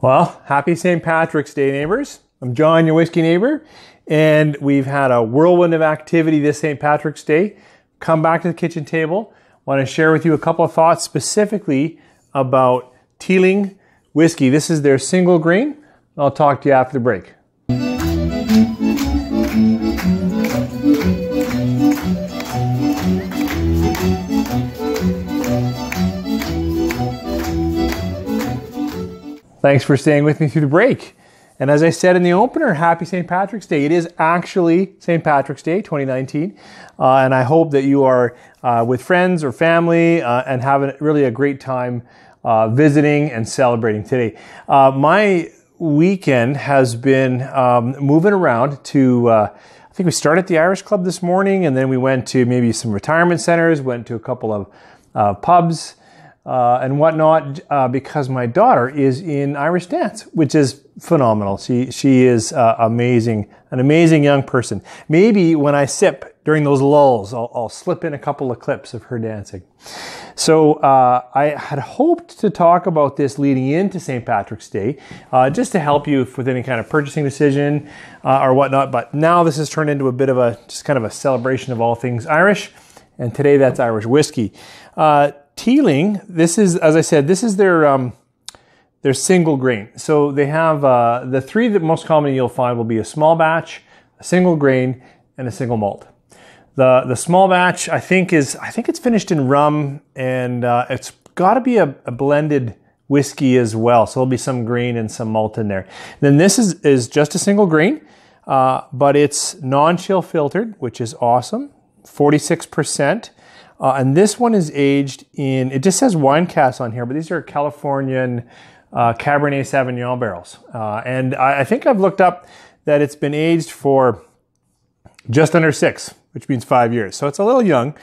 Well, happy St. Patrick's Day, neighbors. I'm John, your whiskey neighbor, and we've had a whirlwind of activity this St. Patrick's Day. Come back to the kitchen table. Want to share with you a couple of thoughts specifically about Teeling whiskey. This is their single grain. I'll talk to you after the break. Thanks for staying with me through the break. And as I said in the opener, happy St. Patrick's Day. It is actually St. Patrick's Day 2019. And I hope that you are with friends or family and having really a great time visiting and celebrating today. My weekend has been moving around to, I think we started at the Irish Club this morning, and then we went to maybe some retirement centers, went to a couple of pubs, and whatnot, because my daughter is in Irish dance, which is phenomenal. She is amazing, an amazing young person. Maybe when I sip during those lulls, I'll slip in a couple of clips of her dancing. So I had hoped to talk about this leading into St. Patrick's Day, just to help you with any kind of purchasing decision or whatnot. But now this has turned into a bit of just kind of a celebration of all things Irish. And today that's Irish whiskey. Teeling, this is, as I said, this is their single grain. So they have the three that most commonly you'll find will be a small batch, a single grain, and a single malt. The small batch, I think it's finished in rum, and it's got to be a blended whiskey as well. So there'll be some grain and some malt in there. Then this is just a single grain, but it's non-chill filtered, which is awesome, 46%. And this one is aged in, it just says wine casks on here, but these are Californian Cabernet Sauvignon barrels. And I think I've looked up that it's been aged for just under 6, which means 5 years. So it's a little young.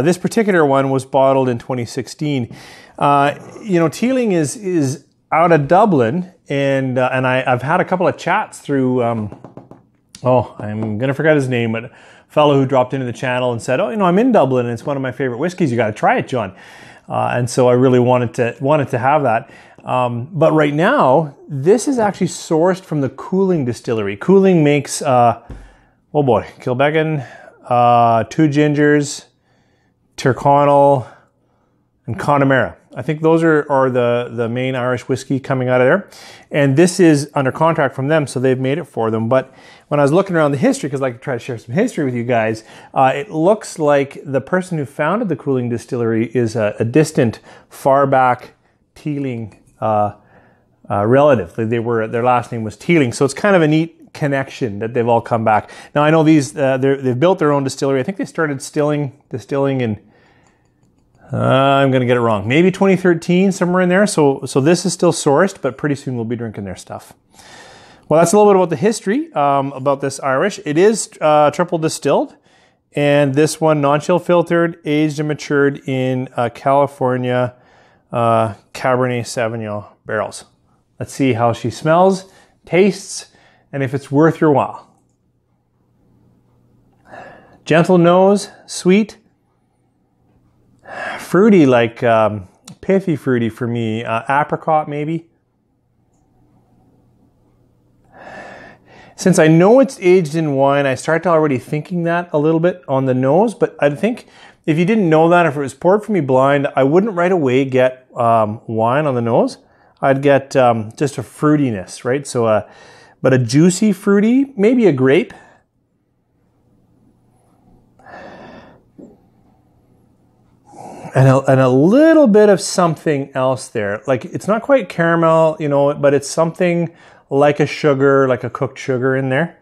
This particular one was bottled in 2016. Teeling is out of Dublin, and I've had a couple of chats through, I'm going to forget his name, but fellow who dropped into the channel and said, I'm in Dublin and it's one of my favorite whiskeys. You got to try it, John. And so I really wanted to have that. But right now, this is actually sourced from the Cooling distillery. Cooling makes, Kilbeggan, Two Gingers, Tyrconnell, and Connemara. I think those are the main Irish whiskey coming out of there. And this is under contract from them, so they've made it for them. But when I was looking around the history, because I like to try to share some history with you guys, it looks like the person who founded the Cooling distillery is a distant, far back Teeling relative. Their last name was Teeling. So it's kind of a neat connection that they've all come back. Now I know they've built their own distillery. I think they started distilling in, I'm going to get it wrong, maybe 2013, somewhere in there. So this is still sourced, but pretty soon we'll be drinking their stuff. Well, that's a little bit about the history about this Irish. It is triple distilled, and this one non-chill filtered, aged and matured in California Cabernet Sauvignon barrels. Let's see how she smells, tastes, and if it's worth your while. Gentle nose, sweet, fruity, like pithy fruity for me, apricot maybe. Since I know it's aged in wine, I start to already thinking that a little bit on the nose, but I think if you didn't know that, if it was poured for me blind, I wouldn't right away get wine on the nose. I'd get just a fruitiness, right? So, but a juicy fruity, maybe a grape. And a little bit of something else there. Like, it's not quite caramel, but it's something like a sugar, like a cooked sugar in there.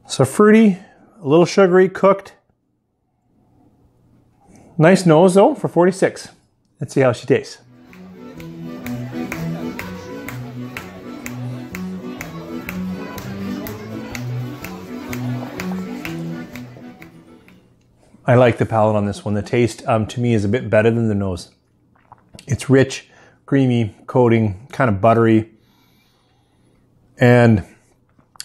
So fruity, a little sugary, cooked. Nice nose though for 46. Let's see how she tastes. I like the palate on this one. The taste to me is a bit better than the nose. It's rich, creamy, coating, kind of buttery. And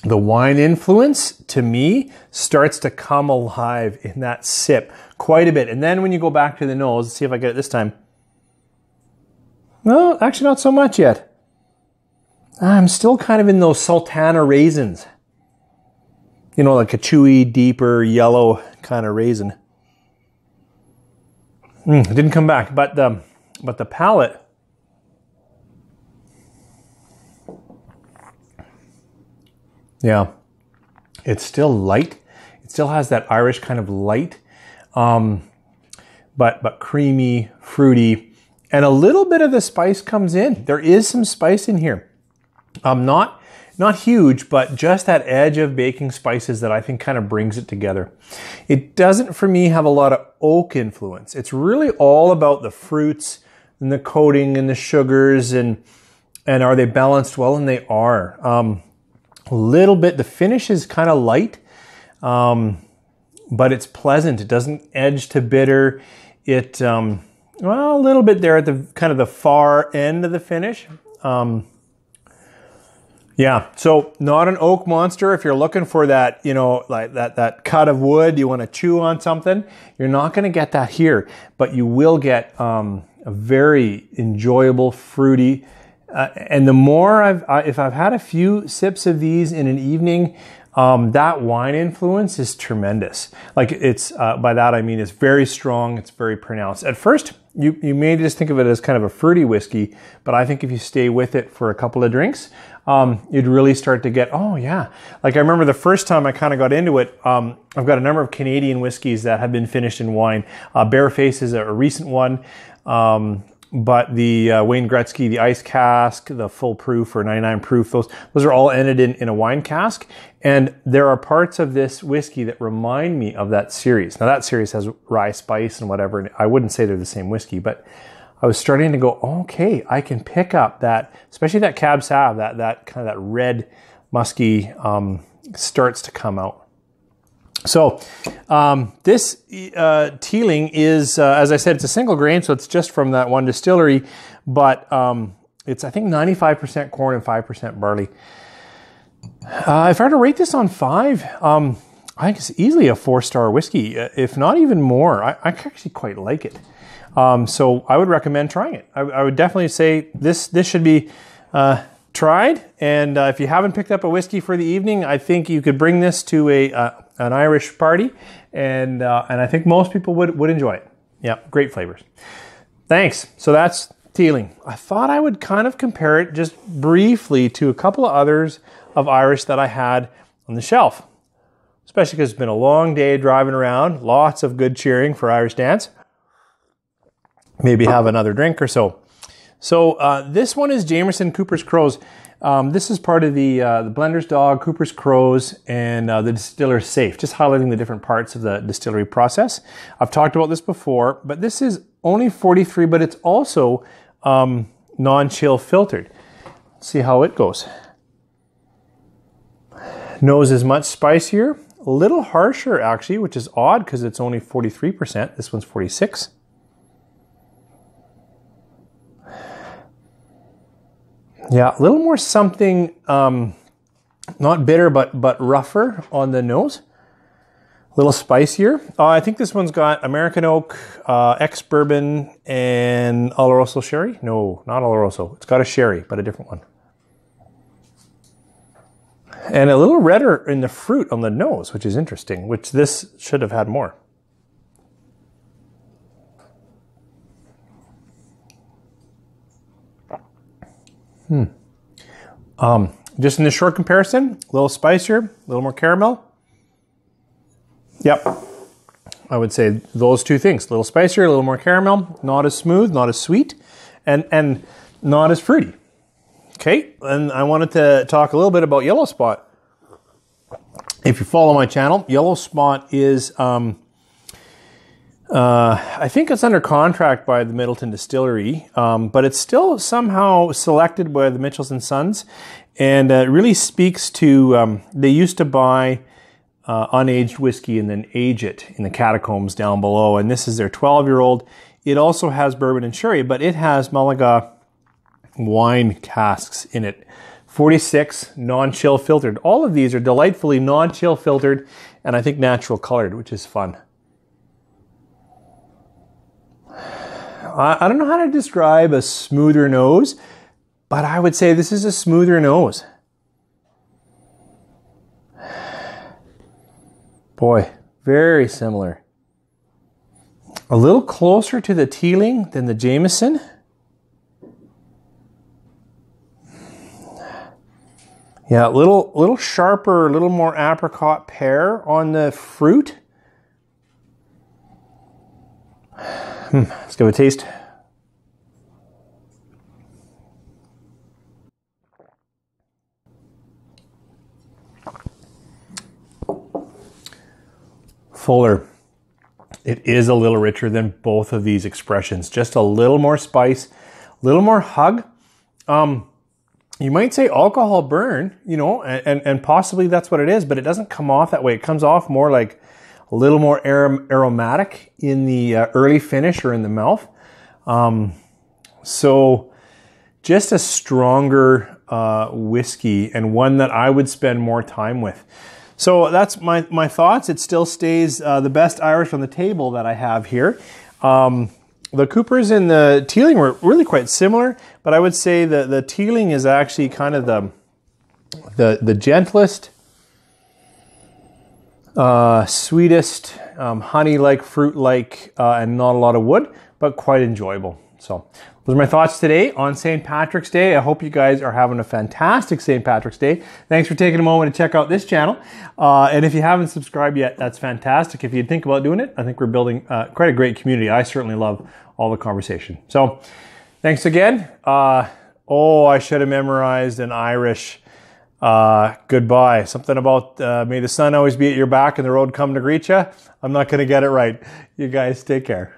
the wine influence, to me, starts to come alive in that sip quite a bit. And then when you go back to the nose, let's see if I get it this time. No, actually not so much yet. I'm still kind of in those sultana raisins. You know, like a chewy, deeper, yellow kind of raisin. It didn't come back, but the palate. Yeah, it's still light. It still has that Irish kind of light, but creamy, fruity, and a little bit of the spice comes in. There is some spice in here. Not huge, but just that edge of baking spices that I think kind of brings it together. It doesn't, for me, have a lot of oak influence. It's really all about the fruits and the coating and the sugars and are they balanced well? And they are. A little bit, the finish is kind of light, but it's pleasant. It doesn't edge to bitter. It, well, a little bit there at the kind of the far end of the finish. Yeah, so not an oak monster. If you're looking for that, you know, like that cut of wood, you want to chew on something, you're not going to get that here, but you will get a very enjoyable, fruity, and the more if I've had a few sips of these in an evening, that wine influence is tremendous. Like it's, by that I mean it's very strong, it's very pronounced. At first, you may just think of it as kind of a fruity whiskey, but I think if you stay with it for a couple of drinks, you'd really start to get, oh yeah. Like I remember the first time I kind of got into it, I've got a number of Canadian whiskeys that have been finished in wine. Bareface is a recent one. But the Wayne Gretzky, the ice cask, the full proof or 99 proof, those are all ended in a wine cask. And there are parts of this whiskey that remind me of that series. Now that series has rye spice and whatever, and I wouldn't say they're the same whiskey, but I was starting to go, okay, I can pick up that, especially that Cab Sav, that kind of that red musky starts to come out. So this Teeling is, as I said, it's a single grain, so it's just from that one distillery, but it's, I think, 95% corn and 5% barley. If I were to rate this on 5, I think it's easily a 4-star whiskey, if not even more. I actually quite like it. So I would recommend trying it. I would definitely say this should be tried, and if you haven't picked up a whiskey for the evening, I think you could bring this to an Irish party, and I think most people would enjoy it. Yeah, great flavors. Thanks. So that's Teeling. I thought I would kind of compare it just briefly to a couple of others of Irish that I had on the shelf, especially because it's been a long day driving around, lots of good cheering for Irish dance. Maybe have another drink or so. So this one is Jameson Cooper's Crows. This is part of the Blender's Dog, Cooper's Crows, and the Distiller's Safe, just highlighting the different parts of the distillery process. I've talked about this before, but this is only 43, but it's also non-chill filtered. Let's see how it goes. Nose is much spicier, a little harsher actually, which is odd because it's only 43%. This one's 46. Yeah, a little more something, not bitter, but rougher on the nose. A little spicier. I think this one's got American Oak, ex-bourbon, and Oloroso sherry. No, not Oloroso. It's got a sherry, but a different one. And a little redder in the fruit on the nose, which is interesting, which this should have had more. Just in the short comparison, a little spicier, a little more caramel. Yep, I would say those two things. A little spicier, a little more caramel, not as smooth, not as sweet, and not as fruity. Okay, and I wanted to talk a little bit about Yellow Spot. If you follow my channel, Yellow Spot is, I think it's under contract by the Middleton Distillery, but it's still somehow selected by the Mitchells & Sons, and it really speaks to, they used to buy unaged whiskey and then age it in the catacombs down below, and this is their 12-year-old. It also has bourbon and sherry, but it has Malaga wine casks in it. 46 non-chill filtered. All of these are delightfully non-chill filtered, and I think natural colored, which is fun. I don't know how to describe a smoother nose. but I would say this is a smoother nose. Boy, very similar. A little closer to the Teeling than the Jameson. Yeah, a little sharper, a little more apricot pear on the fruit. Let's give it a taste. Fuller. It is a little richer than both of these expressions. Just a little more spice, a little more hug. You might say alcohol burn, you know, and possibly that's what it is, but it doesn't come off that way. It comes off more like a little more aromatic in the early finish or in the mouth. So just a stronger whiskey, and one that I would spend more time with. So that's my thoughts. It still stays the best Irish on the table that I have here. The Coopers and the Teeling were really quite similar, but I would say the Teeling is actually kind of the gentlest, sweetest, honey-like, fruit-like, and not a lot of wood, but quite enjoyable. So those are my thoughts today on St. Patrick's Day. I hope you guys are having a fantastic St. Patrick's Day. Thanks for taking a moment to check out this channel. And if you haven't subscribed yet, that's fantastic. If you think about doing it, I think we're building quite a great community. I certainly love all the conversation. So thanks again. Oh, I should have memorized an Irish goodbye. Something about may the sun always be at your back and the road come to greet you. I'm not going to get it right. You guys take care.